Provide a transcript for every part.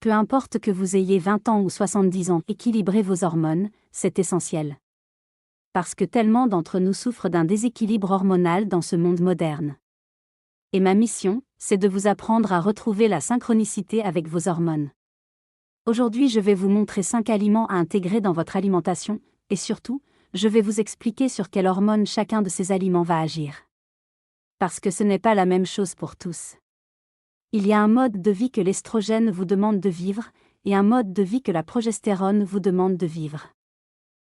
Peu importe que vous ayez 20 ans ou 70 ans, équilibrez vos hormones, c'est essentiel. Parce que tellement d'entre nous souffrent d'un déséquilibre hormonal dans ce monde moderne. Et ma mission, c'est de vous apprendre à retrouver la synchronicité avec vos hormones. Aujourd'hui, je vais vous montrer 5 aliments à intégrer dans votre alimentation, et surtout, je vais vous expliquer sur quelles hormones chacun de ces aliments va agir. Parce que ce n'est pas la même chose pour tous. Il y a un mode de vie que l'estrogène vous demande de vivre, et un mode de vie que la progestérone vous demande de vivre.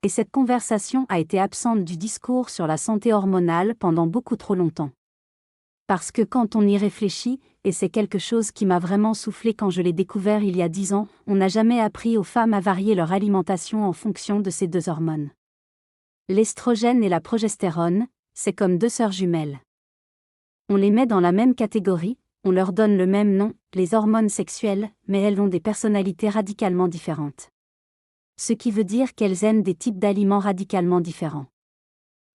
Et cette conversation a été absente du discours sur la santé hormonale pendant beaucoup trop longtemps. Parce que quand on y réfléchit, et c'est quelque chose qui m'a vraiment soufflé quand je l'ai découvert il y a 10 ans, on n'a jamais appris aux femmes à varier leur alimentation en fonction de ces deux hormones. L'estrogène et la progestérone, c'est comme deux sœurs jumelles. On les met dans la même catégorie, on leur donne le même nom, les hormones sexuelles, mais elles ont des personnalités radicalement différentes. Ce qui veut dire qu'elles aiment des types d'aliments radicalement différents.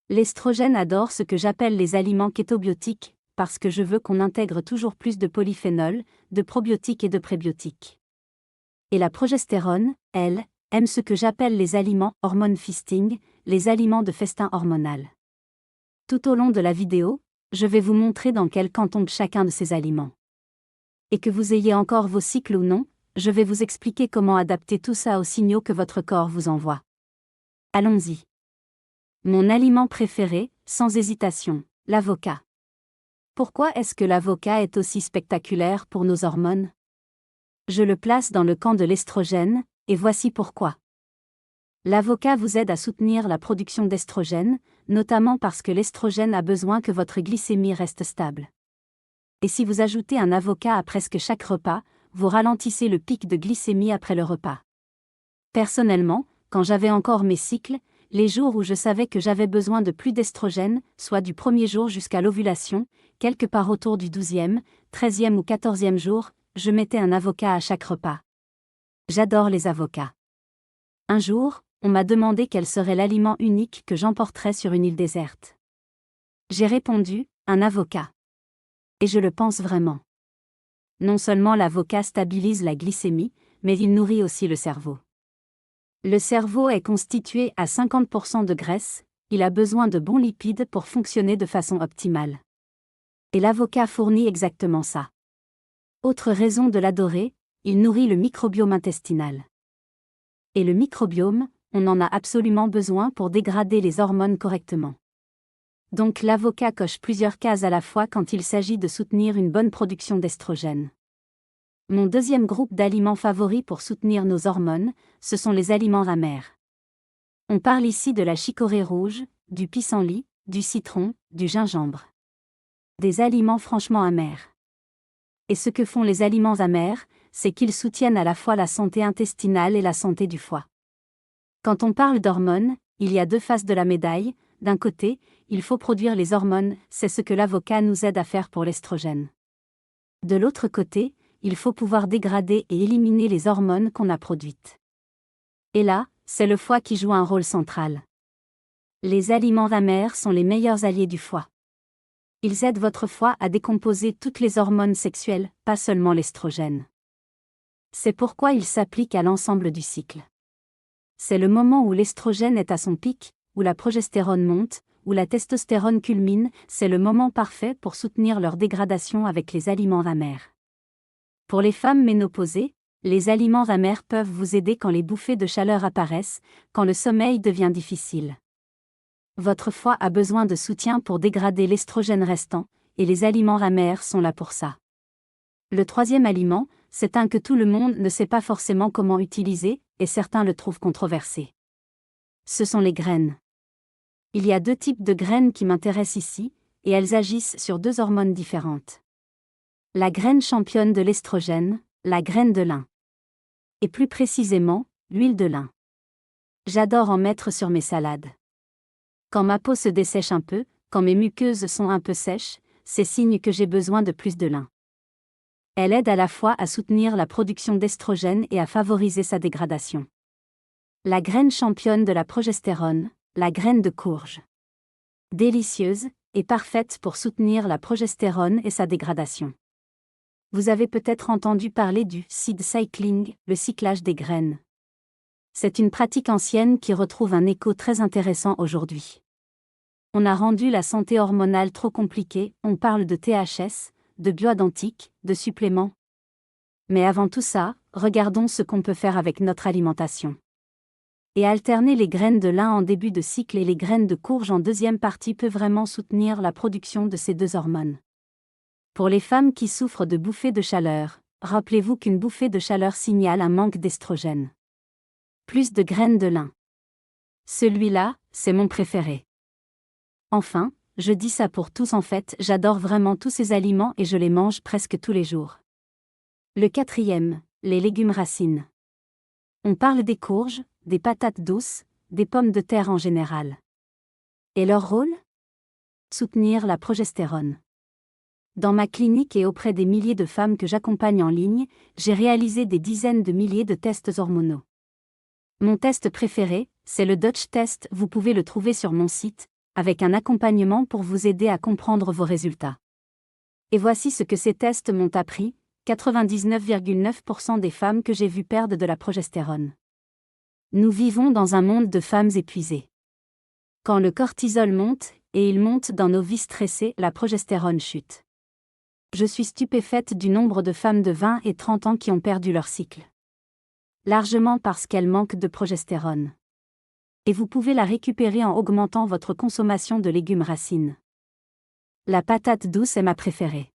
L'estrogène adore ce que j'appelle les aliments kétobiotiques, parce que je veux qu'on intègre toujours plus de polyphénols, de probiotiques et de prébiotiques. Et la progestérone, elle, aime ce que j'appelle les aliments hormone feasting, les aliments de festin hormonal. Tout au long de la vidéo, je vais vous montrer dans quel camp tombe chacun de ces aliments. Et que vous ayez encore vos cycles ou non, je vais vous expliquer comment adapter tout ça aux signaux que votre corps vous envoie. Allons-y. Mon aliment préféré, sans hésitation, l'avocat. Pourquoi est-ce que l'avocat est aussi spectaculaire pour nos hormones? Je le place dans le camp de l'estrogène, et voici pourquoi. L'avocat vous aide à soutenir la production d'estrogène, notamment parce que l'estrogène a besoin que votre glycémie reste stable. Et si vous ajoutez un avocat à presque chaque repas, vous ralentissez le pic de glycémie après le repas. Personnellement, quand j'avais encore mes cycles, les jours où je savais que j'avais besoin de plus d'estrogène, soit du premier jour jusqu'à l'ovulation, quelque part autour du 12e, 13e ou 14e jour, je mettais un avocat à chaque repas. J'adore les avocats. Un jour, on m'a demandé quel serait l'aliment unique que j'emporterais sur une île déserte. J'ai répondu, un avocat. Et je le pense vraiment. Non seulement l'avocat stabilise la glycémie, mais il nourrit aussi le cerveau. Le cerveau est constitué à 50% de graisse, il a besoin de bons lipides pour fonctionner de façon optimale. Et l'avocat fournit exactement ça. Autre raison de l'adorer, il nourrit le microbiome intestinal. Et le microbiome, on en a absolument besoin pour dégrader les hormones correctement. Donc l'avocat coche plusieurs cases à la fois quand il s'agit de soutenir une bonne production d'estrogène. Mon deuxième groupe d'aliments favoris pour soutenir nos hormones, ce sont les aliments amers. On parle ici de la chicorée rouge, du pissenlit, du citron, du gingembre. Des aliments franchement amers. Et ce que font les aliments amers, c'est qu'ils soutiennent à la fois la santé intestinale et la santé du foie. Quand on parle d'hormones, il y a deux faces de la médaille. D'un côté, il faut produire les hormones, c'est ce que l'avocat nous aide à faire pour l'estrogène. De l'autre côté, il faut pouvoir dégrader et éliminer les hormones qu'on a produites. Et là, c'est le foie qui joue un rôle central. Les aliments amers sont les meilleurs alliés du foie. Ils aident votre foie à décomposer toutes les hormones sexuelles, pas seulement l'estrogène. C'est pourquoi ils s'appliquent à l'ensemble du cycle. C'est le moment où l'estrogène est à son pic, où la progestérone monte, où la testostérone culmine, c'est le moment parfait pour soutenir leur dégradation avec les aliments amers. Pour les femmes ménopausées, les aliments amers peuvent vous aider quand les bouffées de chaleur apparaissent, quand le sommeil devient difficile. Votre foie a besoin de soutien pour dégrader l'estrogène restant, et les aliments amers sont là pour ça. Le troisième aliment, c'est un que tout le monde ne sait pas forcément comment utiliser, et certains le trouvent controversé. Ce sont les graines. Il y a deux types de graines qui m'intéressent ici, et elles agissent sur deux hormones différentes. La graine championne de l'estrogène, la graine de lin. Et plus précisément, l'huile de lin. J'adore en mettre sur mes salades. Quand ma peau se dessèche un peu, quand mes muqueuses sont un peu sèches, c'est signe que j'ai besoin de plus de lin. Elle aide à la fois à soutenir la production d'estrogène et à favoriser sa dégradation. La graine championne de la progestérone, la graine de courge. Délicieuse, et parfaite pour soutenir la progestérone et sa dégradation. Vous avez peut-être entendu parler du seed cycling, le cyclage des graines. C'est une pratique ancienne qui retrouve un écho très intéressant aujourd'hui. On a rendu la santé hormonale trop compliquée, on parle de THS, de bioidentique, de suppléments. Mais avant tout ça, regardons ce qu'on peut faire avec notre alimentation. Et alterner les graines de lin en début de cycle et les graines de courge en deuxième partie peut vraiment soutenir la production de ces deux hormones. Pour les femmes qui souffrent de bouffées de chaleur, rappelez-vous qu'une bouffée de chaleur signale un manque d'estrogène. Plus de graines de lin. Celui-là, c'est mon préféré. Enfin, je dis ça pour tous en fait, j'adore vraiment tous ces aliments et je les mange presque tous les jours. Le quatrième, les légumes racines. On parle des courges, des patates douces, des pommes de terre en général. Et leur rôle ? Soutenir la progestérone. Dans ma clinique et auprès des milliers de femmes que j'accompagne en ligne, j'ai réalisé des dizaines de milliers de tests hormonaux. Mon test préféré, c'est le Dutch Test, vous pouvez le trouver sur mon site, avec un accompagnement pour vous aider à comprendre vos résultats. Et voici ce que ces tests m'ont appris, 99,9% des femmes que j'ai vues perdent de la progestérone. Nous vivons dans un monde de femmes épuisées. Quand le cortisol monte, et il monte dans nos vies stressées, la progestérone chute. Je suis stupéfaite du nombre de femmes de 20 et 30 ans qui ont perdu leur cycle. Largement parce qu'elles manquent de progestérone. Et vous pouvez la récupérer en augmentant votre consommation de légumes racines. La patate douce est ma préférée.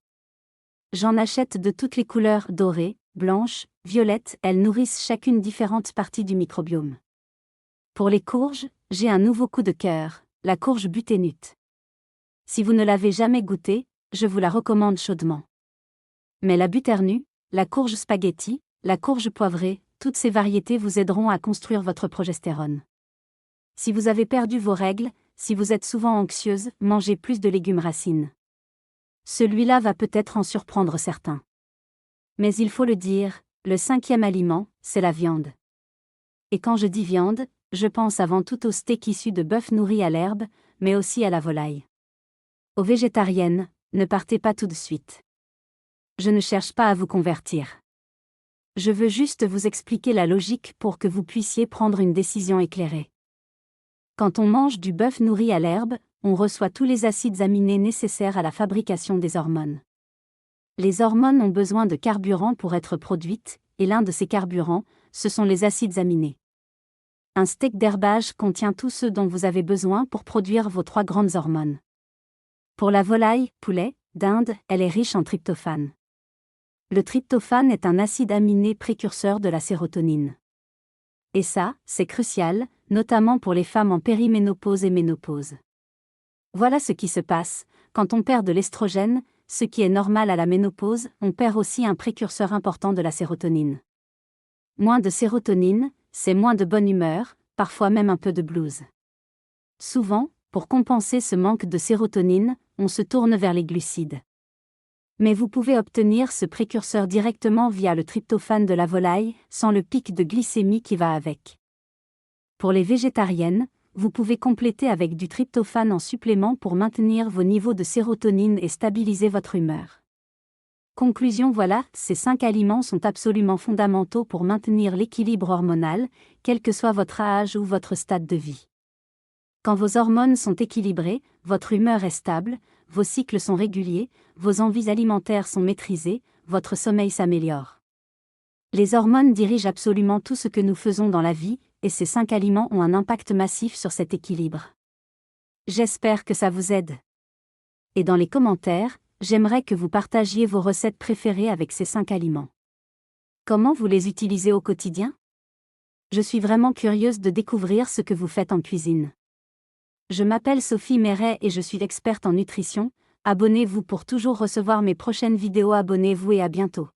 J'en achète de toutes les couleurs, dorées, blanches, violettes, elles nourrissent chacune différentes parties du microbiome. Pour les courges, j'ai un nouveau coup de cœur, la courge butternut. Si vous ne l'avez jamais goûtée, je vous la recommande chaudement. Mais la butternut, la courge spaghetti, la courge poivrée, toutes ces variétés vous aideront à construire votre progestérone. Si vous avez perdu vos règles, si vous êtes souvent anxieuse, mangez plus de légumes racines. Celui-là va peut-être en surprendre certains. Mais il faut le dire, le cinquième aliment, c'est la viande. Et quand je dis viande, je pense avant tout au steak issu de bœuf nourri à l'herbe, mais aussi à la volaille. Aux végétariennes, ne partez pas tout de suite. Je ne cherche pas à vous convertir. Je veux juste vous expliquer la logique pour que vous puissiez prendre une décision éclairée. Quand on mange du bœuf nourri à l'herbe, on reçoit tous les acides aminés nécessaires à la fabrication des hormones. Les hormones ont besoin de carburant pour être produites, et l'un de ces carburants, ce sont les acides aminés. Un steak d'herbage contient tous ceux dont vous avez besoin pour produire vos 3 grandes hormones. Pour la volaille, poulet, dinde, elle est riche en tryptophane. Le tryptophane est un acide aminé précurseur de la sérotonine. Et ça, c'est crucial, notamment pour les femmes en périménopause et ménopause. Voilà ce qui se passe, quand on perd de l'estrogène, ce qui est normal à la ménopause, on perd aussi un précurseur important de la sérotonine. Moins de sérotonine, c'est moins de bonne humeur, parfois même un peu de blues. Souvent, pour compenser ce manque de sérotonine, on se tourne vers les glucides. Mais vous pouvez obtenir ce précurseur directement via le tryptophane de la volaille, sans le pic de glycémie qui va avec. Pour les végétariennes, vous pouvez compléter avec du tryptophane en supplément pour maintenir vos niveaux de sérotonine et stabiliser votre humeur. Conclusion, voilà, ces 5 aliments sont absolument fondamentaux pour maintenir l'équilibre hormonal, quel que soit votre âge ou votre stade de vie. Quand vos hormones sont équilibrées, votre humeur est stable, vos cycles sont réguliers, vos envies alimentaires sont maîtrisées, votre sommeil s'améliore. Les hormones dirigent absolument tout ce que nous faisons dans la vie, et ces 5 aliments ont un impact massif sur cet équilibre. J'espère que ça vous aide. Et dans les commentaires, j'aimerais que vous partagiez vos recettes préférées avec ces 5 aliments. Comment vous les utilisez au quotidien ? Je suis vraiment curieuse de découvrir ce que vous faites en cuisine. Je m'appelle Sophie Méret et je suis experte en nutrition. Abonnez-vous pour toujours recevoir mes prochaines vidéos. Abonnez-vous et à bientôt.